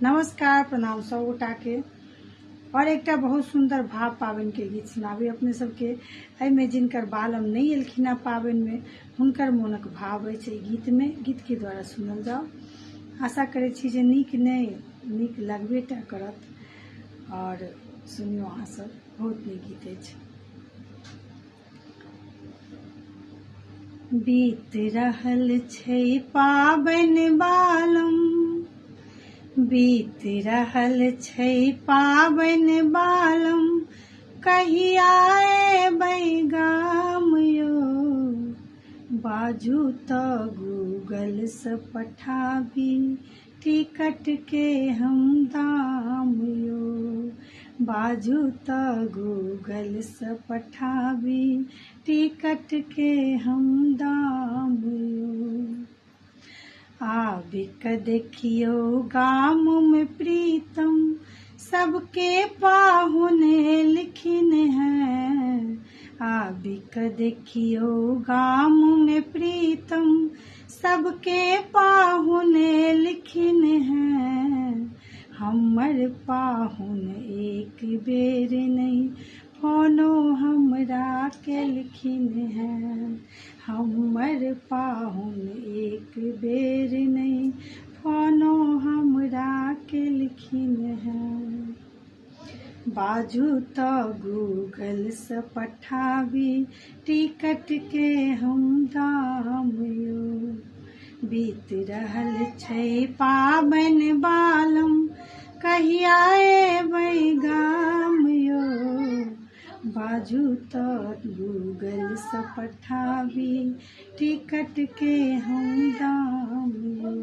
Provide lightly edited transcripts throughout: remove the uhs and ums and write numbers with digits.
नमस्कार, प्रणाम सब गोटा के। और एक बहुत सुंदर भाव पाबन के गीत सुनाबी अपने सबके। एहिमे जिनकर बालम नहीं एलखिन पाबन में हुनकर मोनक भाव अछि गीत में, गीत के द्वारा सुनल जाओ। आशा करे छी जे नीक नहीं नीक लगबे टा करत और सुनियो अहाँ सब। बहुत नीक गीत अछि। बीत रहल छै पाबन बालम, बीत रहल छै पाबन बालम, कहिया एबै गाम यो। बाजू तऽ गूगल से पठाबी टिकट के हम दाम यो। बाजू तऽ गूगल से पठाबी टिकट के हम दाम यो। आबिक देखियो गाम में प्रीतम, सबके पाहुन एलखिन हैं। आबिक देखियो गाम में प्रीतम, सबके पाहुन एलखिन हैं। हमर पाहुन एक बेर नहीं फोनो हमरा केलखिन हैं। हमर पाहुन एक बेर नहीं फोनो हमरा केलखिन हैं। बाजू तऽ गूगल से पठाबी टिकट के हम दाम यो। बीत रहल छै पाबन बालम, कहिया एबै गाम यो। बाजू तऽ गूगल से पठाबी टिकट के हम दाम यो।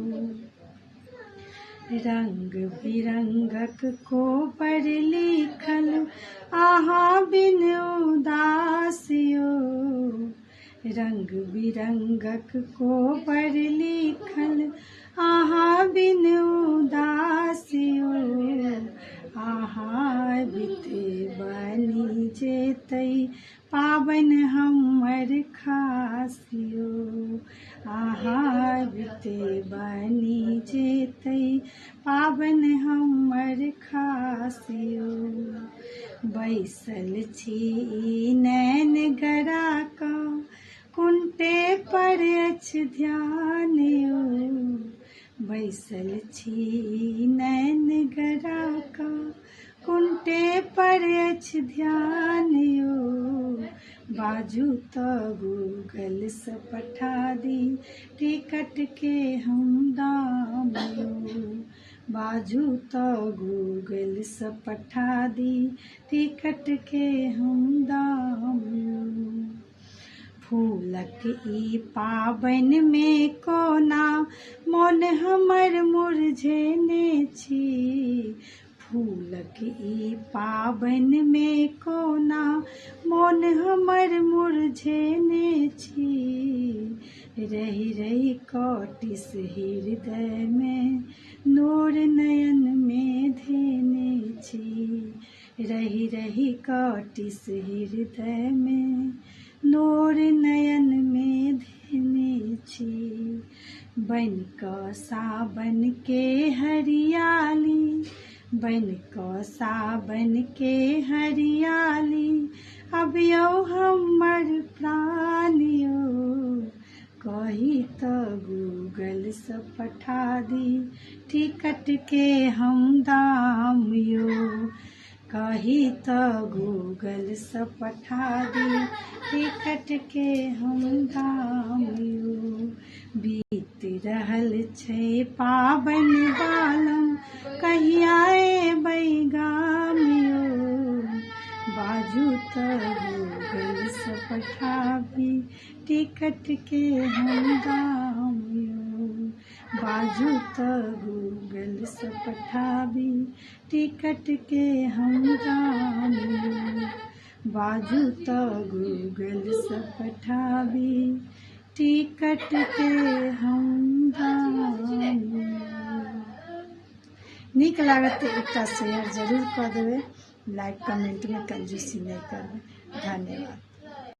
रंग बिरंगक कोबर लिखल अहाँ बिन उदास यो। रंग बिरंगक कोबर लिखल अहाँ बिन उदास यो। अहाँ बिते बनी जेतै पाबन हमर खास यो। अहाँ बिते बनी जेतै पाबन हमर खास यो। बैसल छी नैन गरा कऽ कुंटे पर अछि ध्यान यो। बैसल छी नैन गरा कऽ कुंटे पर अछि ध्यान यो। बाजू तऽ गूगल से पठा दी टिकट के हम दाम यो। बाजू तऽ गूगल से पठा दी टिकट के हम दाम यो। फूलक ई पाबन में कोना मोन हमर मुरझेने छी। फूलक ई पाबन में कोना मोन हमर मुरझेने छी। रहि रहि कटिस हृदय में नोर नयन में धेने छी। रहि रहि कटिस हृदय में नोर नयन में धेने छी। बन कऽ सावन के हरियाली, बन कऽ सावन के हरियाली, अबियौ हमर प्राण यो। कही तऽ गूगल से पठा दी टिकट के हम दाम यो। कही तऽ गूगल से पठा दी टिकट के हम दाम यो। बीत रहल छै पाबन बालम, कहिया एबै गाम यो। बाजू तऽ गूगल से पठाबी टिकट के हम दाम यो। बाजू तऽ गूगल से पठाबी टिकट के हम दाम यो। बाजू तऽ गूगल से पठाबी टिकट के हम दाम यो। नीक लागत तऽ एकटा शेयर जरूर कऽ देबै। लाइक कमेंट में कंजूसी नहीं करबै। धन्यवाद।